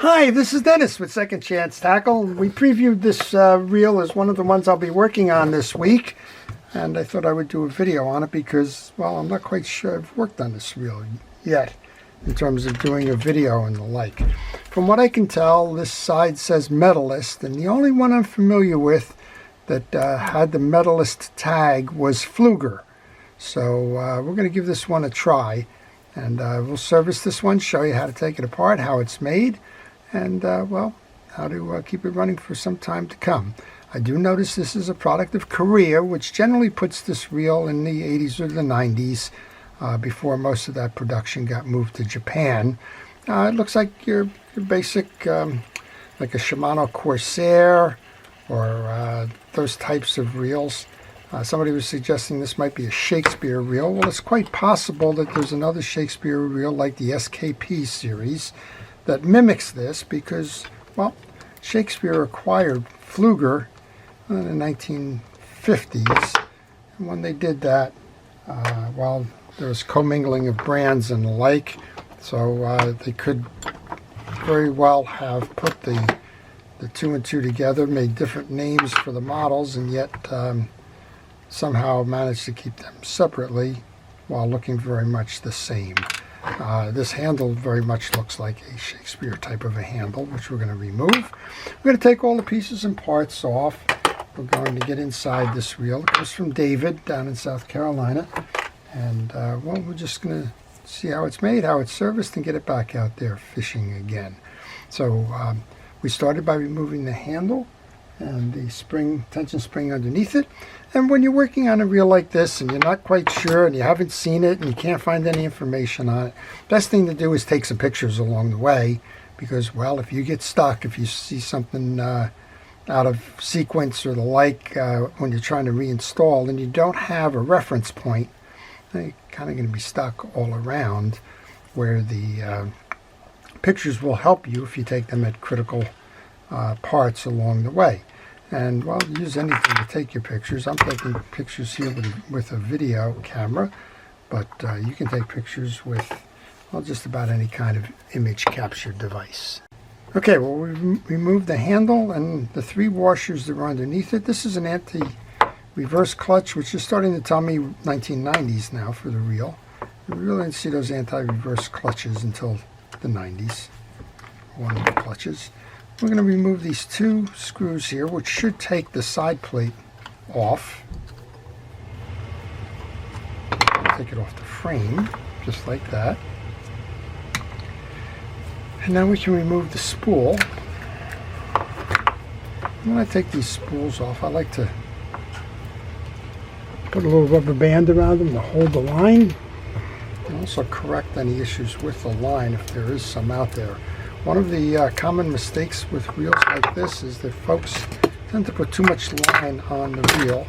Hi, this is Dennis with Second Chance Tackle. We previewed this reel as one of the ones I'll be working on this week, and I thought I would do a video on it because, well, I'm not quite sure I've worked on this reel yet in terms of doing a video and the like. From what I can tell, this side says Medalist, and the only one I'm familiar with that had the Medalist tag was Pflueger. So we're going to give this one a try, and we'll service this one, show you how to take it apart, how it's made, and well, how to keep it running for some time to come. I do notice this is a product of Korea, which generally puts this reel in the 80s or the 90s before most of that production got moved to Japan. It looks like your basic, like a Shimano Corsair or those types of reels. Somebody was suggesting this might be a Shakespeare reel. Well, it's quite possible that there's another Shakespeare reel like the SKP series that mimics this because, well, Shakespeare acquired Pflueger in the 1950s. And when they did that, well, there was commingling of brands and the like, so they could very well have put the two and two together, made different names for the models, and yet somehow managed to keep them separately while looking very much the same. This handle very much looks like a Shakespeare type of a handle, which we're going to remove. We're going to take all the pieces and parts off. We're going to get inside this reel. It comes from David down in South Carolina. And, well, we're just going to see how it's made, how it's serviced, and get it back out there fishing again. So we started by removing the handle and the spring, tension spring underneath it. And when you're working on a reel like this and you're not quite sure and you haven't seen it and you can't find any information on it, best thing to do is take some pictures along the way because, well, if you get stuck, if you see something out of sequence or the like when you're trying to reinstall and you don't have a reference point, you're kind of going to be stuck all around, where the pictures will help you if you take them at critical parts along the way. And, well, use anything to take your pictures. I'm taking pictures here with a video camera, but you can take pictures with, well, just about any kind of image capture device. Okay, well, we've removed the handle and the three washers that were underneath it. This is an anti-reverse clutch, which is starting to tell me 1990s now for the reel. You really didn't see those anti-reverse clutches until the 90s, one of the clutches. We're going to remove these two screws here, which should take the side plate off. Take it off the frame, just like that. And now we can remove the spool. When I take these spools off, I like to put a little rubber band around them to hold the line, and also correct any issues with the line if there is some out there. One of the common mistakes with reels like this is that folks tend to put too much line on the reel,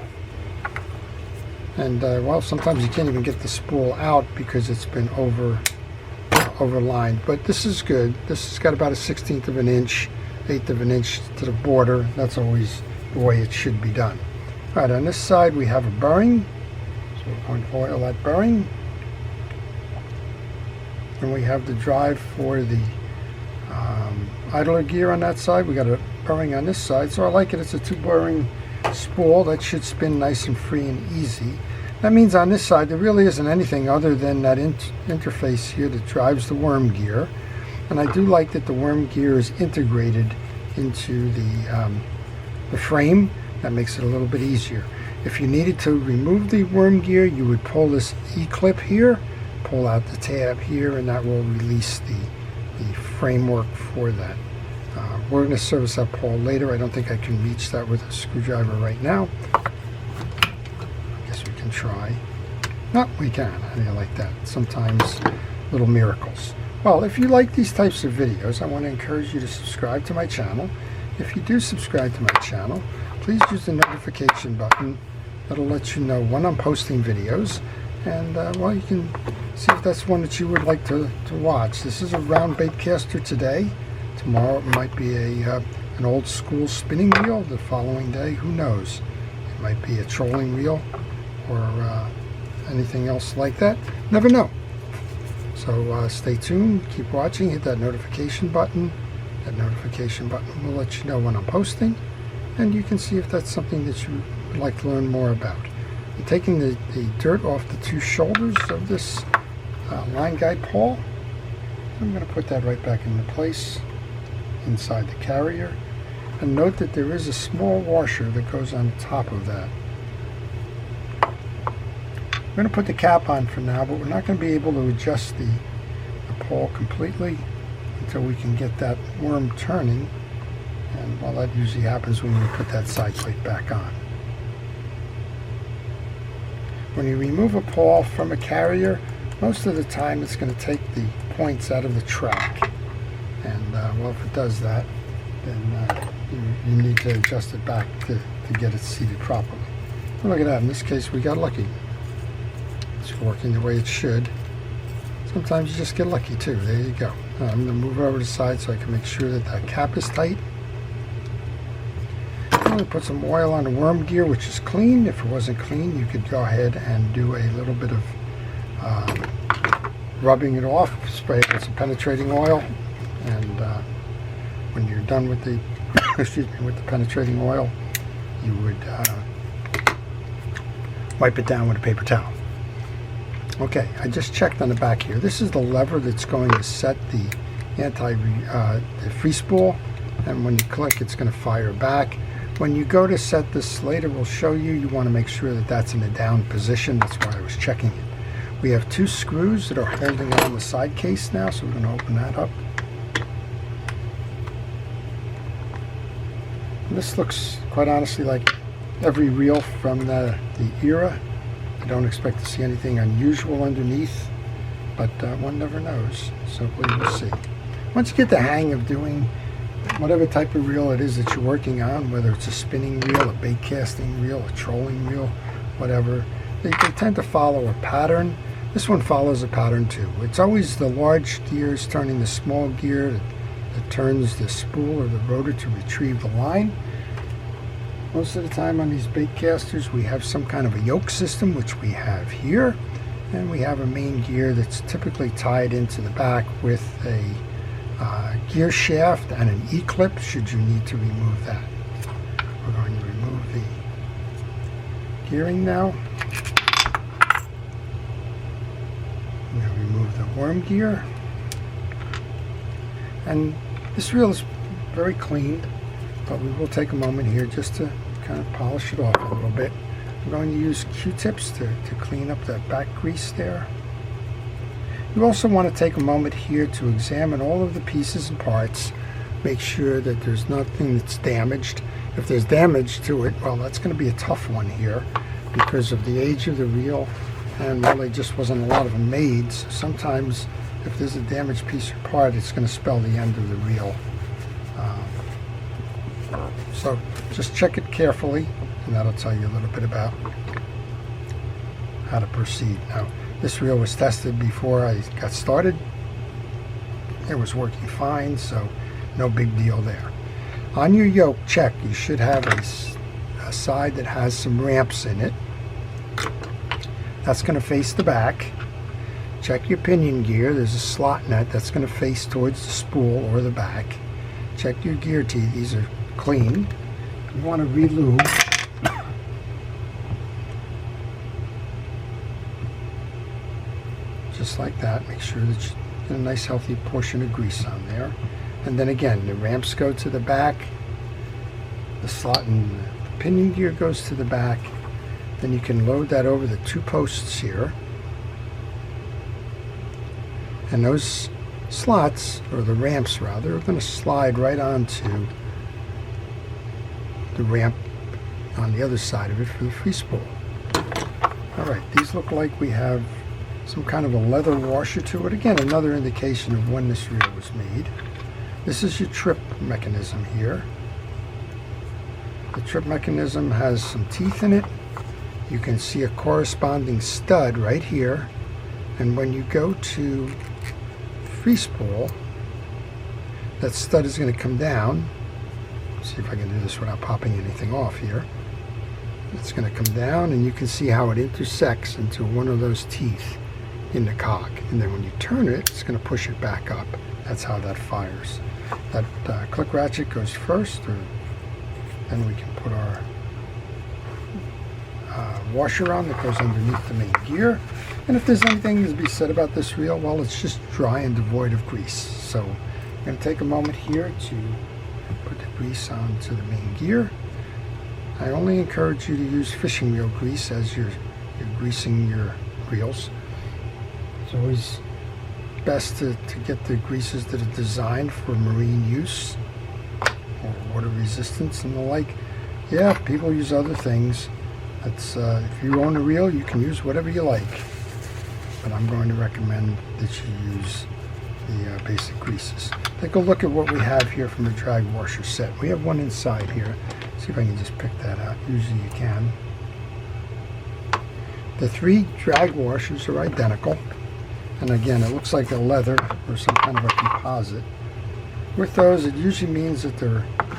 and well, sometimes you can't even get the spool out because it's been overlined. But this is good. This has got about a 1/16 of an inch, 1/8 of an inch to the border. That's always the way it should be done. All right, on this side we have a bearing, so we're going to oil that bearing, and we have the drive for the idler gear on that side. We got a bearing on this side, so I like it. It's a 2-bearing spool that should spin nice and free and easy. That means on this side there really isn't anything other than that interface here that drives the worm gear, and I do like that the worm gear is integrated into the frame. That makes it a little bit easier. If you needed to remove the worm gear, you would pull this E-clip here, pull out the tab here, and that will release the framework for that. We're going to service that pole later. I don't think I can reach that with a screwdriver right now. I guess we can try. No, we can. How do you like that? Sometimes little miracles. Well, if you like these types of videos, I want to encourage you to subscribe to my channel. If you do subscribe to my channel, please use the notification button. That'll let you know when I'm posting videos. And, well, you can see if that's one that you would like to watch. This is a round bait caster today. Tomorrow it might be an old school spinning reel. The following day, who knows? It might be a trolling reel or anything else like that. Never know. So stay tuned, keep watching, hit that notification button, That notification button will let you know when I'm posting, and you can see if that's something that you would like to learn more about. I'm taking the dirt off the two shoulders of this line guide pawl. I'm going to put that right back into place inside the carrier. And note that there is a small washer that goes on top of that. I'm going to put the cap on for now, but we're not going to be able to adjust the pawl completely until we can get that worm turning. And well, that usually happens when we put that side plate back on. When you remove a pawl from a carrier, most of the time it's going to take the points out of the track. And well, if it does that, then you need to adjust it back to get it seated properly. Well, look at that. In this case, we got lucky. It's working the way it should. Sometimes you just get lucky too. There you go. I'm going to move it over to the side so I can make sure that that cap is tight. I'm going to put some oil on the worm gear, which is clean. If it wasn't clean, you could go ahead and do a little bit of rubbing it off. Spray it with some penetrating oil, and when you're done with the with the penetrating oil, you would wipe it down with a paper towel. Okay, I just checked on the back here. This is the lever that's going to set the the free spool, and when you click, it's going to fire back. When you go to set this later, we'll show you. You want to make sure that that's in a down position. That's why I was checking it. We have two screws that are holding on the side case now, so we're going to open that up. And this looks, quite honestly, like every reel from the era. I don't expect to see anything unusual underneath, but one never knows, so we will see. Once you get the hang of doing whatever type of reel it is that you're working on, whether it's a spinning reel, a bait casting reel, a trolling reel, whatever, they tend to follow a pattern. This one follows a pattern too. It's always the large gears turning the small gear that turns the spool or the rotor to retrieve the line. Most of the time on these bait casters, we have some kind of a yoke system, which we have here, and we have a main gear that's typically tied into the back with a gear shaft and an E-clip should you need to remove that. We're going to remove the gearing now. I'm going to remove the worm gear. And this reel is very clean, but we will take a moment here just to kind of polish it off a little bit. I'm going to use Q-tips to clean up that back grease there. You also want to take a moment here to examine all of the pieces and parts, make sure that there's nothing that's damaged. If there's damage to it, well, that's going to be a tough one here because of the age of the reel, and well, there just wasn't a lot of them made. So sometimes if there's a damaged piece or part, it's going to spell the end of the reel. So just check it carefully, and that'll tell you a little bit about how to proceed. Now, this reel was tested before I got started. It was working fine, so no big deal there. On your yoke, check. You should have a side that has some ramps in it. That's going to face the back. Check your pinion gear. There's a slot nut that's going to face towards the spool or the back. Check your gear teeth. These are clean. You want to re-lube. Just like that. Make sure that you get a nice healthy portion of grease on there. And then again, the ramps go to the back. The slot and the pinion gear goes to the back. Then you can load that over the two posts here. And those slots, or the ramps rather, are going to slide right onto the ramp on the other side of it for the free spool. Alright, these look like we have some kind of a leather washer to it. Again, another indication of when this reel was made. This is your trip mechanism here. The trip mechanism has some teeth in it. You can see a corresponding stud right here. And when you go to free spool, that stud is going to come down. See if I can do this without popping anything off here. It's going to come down, and you can see how it intersects into one of those teeth in the cock. And then when you turn it, it's going to push it back up. That's how that fires. That click ratchet goes first, then we can put our washer on that goes underneath the main gear. And if there's anything to be said about this reel, well, it's just dry and devoid of grease. So I'm going to take a moment here to put the grease onto the main gear. I only encourage you to use fishing reel grease as you're greasing your reels. It's always best to get the greases that are designed for marine use or water resistance and the like. Yeah, people use other things. That's if you own a reel, you can use whatever you like, but I'm going to recommend that you use the basic greases. Take a look at what we have here from the drag washer set. We have one inside here. See if I can just pick that out. Usually you can. The 3 drag washers are identical, and again, it looks like a leather or some kind of a composite. With those, it usually means that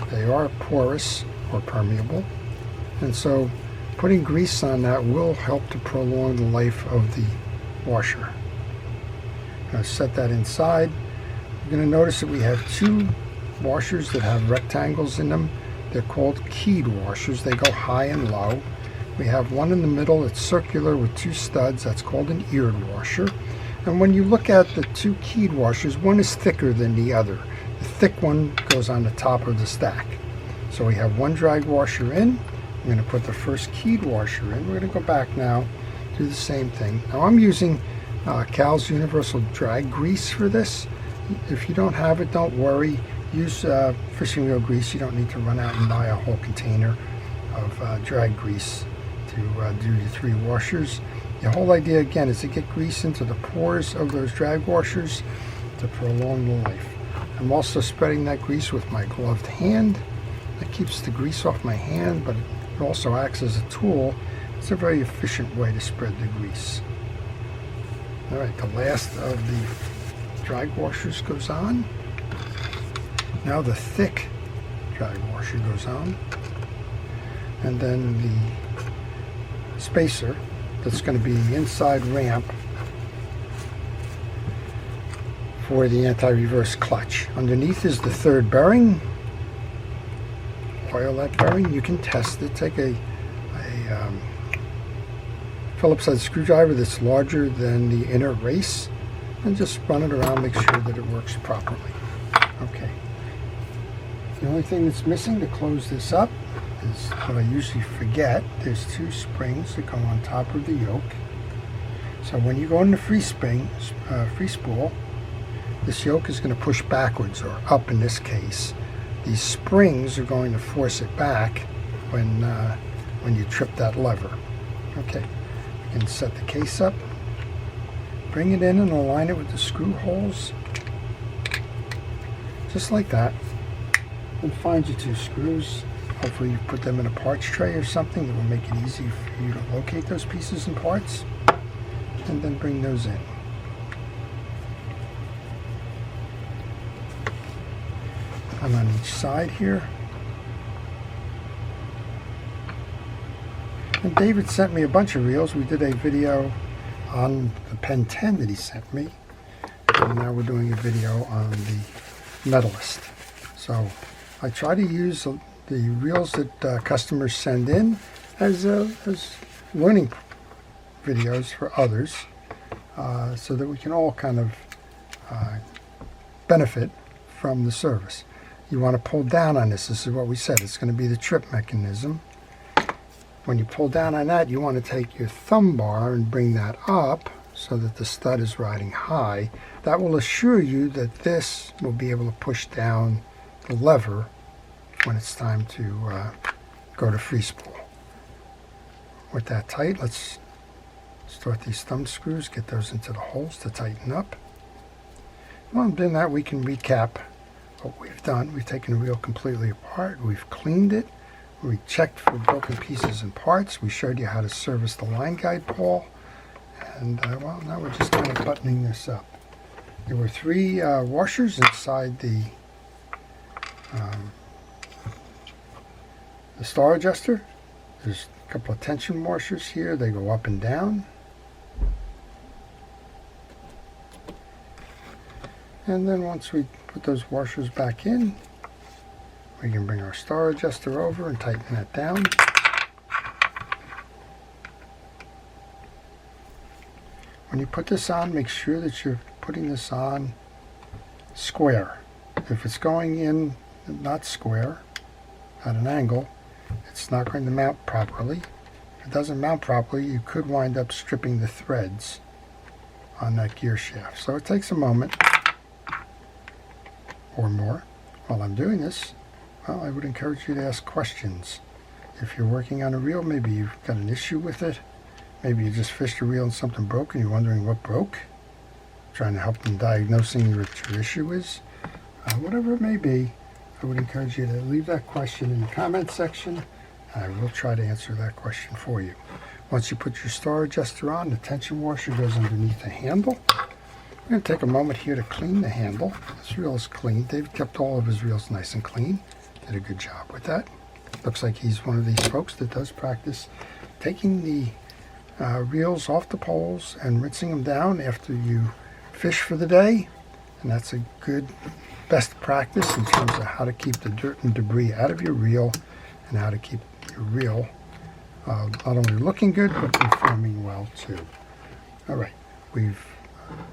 they are porous or permeable, and so putting grease on that will help to prolong the life of the washer. I'm going to set that inside. You're going to notice that we have 2 washers that have rectangles in them. They're called keyed washers. They go high and low. We have one in the middle that's circular with 2 studs. That's called an eared washer. And when you look at the 2 keyed washers, one is thicker than the other. The thick one goes on the top of the stack. So we have one drag washer in. I'm going to put the first keyed washer in. We're going to go back now, do the same thing. Now I'm using Cal's Universal Drag Grease for this. If you don't have it, don't worry. Use fishing reel grease. You don't need to run out and buy a whole container of drag grease to do your 3 washers. The whole idea again is to get grease into the pores of those drag washers to prolong the life. I'm also spreading that grease with my gloved hand. That keeps the grease off my hand, but it also acts as a tool. It's a very efficient way to spread the grease. Alright, the last of the drag washers goes on. Now the thick drag washer goes on. And then the spacer that's going to be the inside ramp for the anti-reverse clutch. Underneath is the 3rd bearing. Oil that bearing. You can test it. Take a Phillips head screwdriver that's larger than the inner race and just run it around, make sure that it works properly. Okay. The only thing that's missing to close this up is what I usually forget. There's 2 springs that go on top of the yoke. So when you go into free spool, this yoke is going to push backwards, or up in this case. These springs are going to force it back when you trip that lever. Okay, you can set the case up, bring it in and align it with the screw holes, just like that. And find your 2 screws. Hopefully you put them in a parts tray or something that will make it easy for you to locate those pieces and parts, and then bring those in. And on each side here. And David sent me a bunch of reels. We did a video on the Pen 10 that he sent me, and now we're doing a video on the Medalist. So I try to use the reels that customers send in as learning videos for others, so that we can all kind of benefit from the service. You want to pull down on this. This is what we said. It's going to be the trip mechanism. When you pull down on that, you want to take your thumb bar and bring that up so that the stud is riding high. That will assure you that this will be able to push down the lever when it's time to go to free spool. With that tight, let's start these thumb screws, get those into the holes to tighten up. While I'm doing that, we can recap what we've done. We've taken the reel completely apart, we've cleaned it, we checked for broken pieces and parts, we showed you how to service the line guide pawl, and well, now we're just kind of buttoning this up. There were 3 washers inside the star adjuster. There's a couple of tension washers here. They go up and down. And then once we put those washers back in, we can bring our star adjuster over and tighten that down. When you put this on, make sure that you're putting this on square. If it's going in not square, at an angle, it's not going to mount properly. If it doesn't mount properly, you could wind up stripping the threads on that gear shaft. So it takes a moment or more. While I'm doing this, well, I would encourage you to ask questions. If you're working on a reel, maybe you've got an issue with it. Maybe you just fished a reel and something broke and you're wondering what broke. Trying to help them diagnosing what your issue is. Whatever it may be, I would encourage you to leave that question in the comment section. I will try to answer that question for you. Once you put your star adjuster on, the tension washer goes underneath the handle. I'm going to take a moment here to clean the handle. This reel is clean. David kept all of his reels nice and clean. Did a good job with that. Looks like he's one of these folks that does practice taking the reels off the poles and rinsing them down after you fish for the day. And that's a good best practice in terms of how to keep the dirt and debris out of your reel and how to keep your reel not only looking good but performing well too. Alright, we've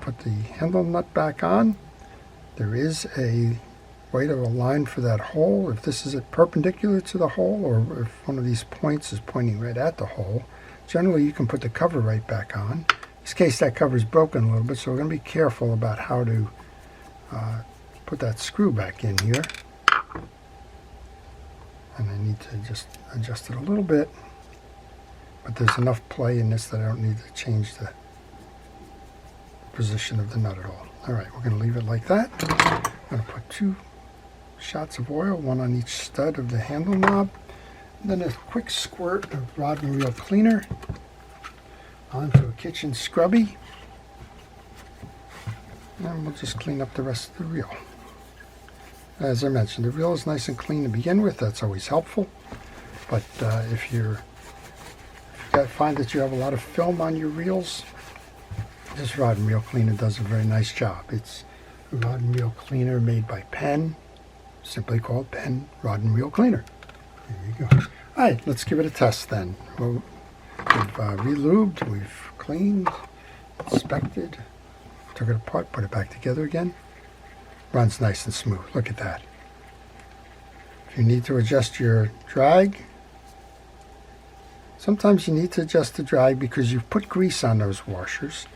put the handle nut back on. There is a way to align for that hole. If this is perpendicular to the hole or if one of these points is pointing right at the hole, generally you can put the cover right back on. In this case that cover is broken a little bit, so we're going to be careful about how to put that screw back in here. And I need to just adjust it a little bit, but there's enough play in this that I don't need to change the position of the nut at all. Alright, we're going to leave it like that. I'm going to put 2 shots of oil, one on each stud of the handle knob, and then a quick squirt of rod and reel cleaner onto a kitchen scrubby, and we'll just clean up the rest of the reel. As I mentioned, the reel is nice and clean to begin with. That's always helpful. But if you find that you have a lot of film on your reels, this rod and reel cleaner does a very nice job. It's a rod and reel cleaner made by Penn, simply called Penn Rod and Reel Cleaner. There you go. All right, let's give it a test then. We've re-lubed, we've cleaned, inspected, took it apart, put it back together again. Runs nice and smooth. Look at that. If you need to adjust your drag, sometimes you need to adjust the drag because you've put grease on those washers,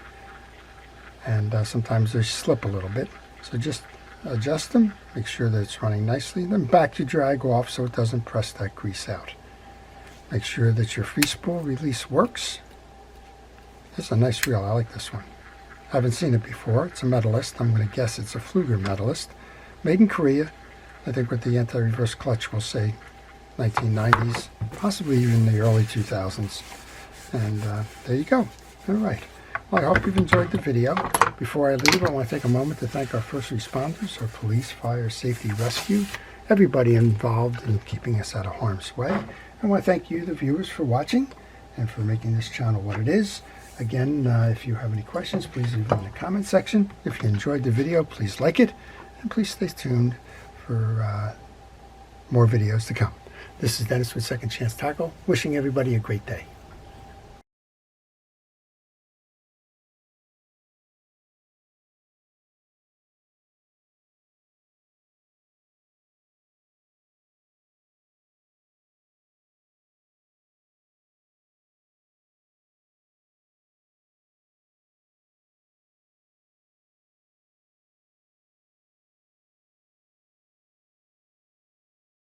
and sometimes they slip a little bit. So just adjust them, make sure that it's running nicely, then back your drag off so it doesn't press that grease out. Make sure that your free spool release works. This is a nice reel. I like this one. I haven't seen it before. It's a Medalist. I'm going to guess it's a Pflueger Medalist. Made in Korea. I think with the anti-reverse clutch we'll say 1990s, possibly even the early 2000s. And there you go. All right. Well, I hope you've enjoyed the video. Before I leave, I want to take a moment to thank our first responders, our police, fire, safety, rescue, everybody involved in keeping us out of harm's way. I want to thank you, the viewers, for watching and for making this channel what it is. Again, if you have any questions, please leave them in the comment section. If you enjoyed the video, please like it, and please stay tuned for more videos to come. This is Dennis with Second Chance Tackle, wishing everybody a great day.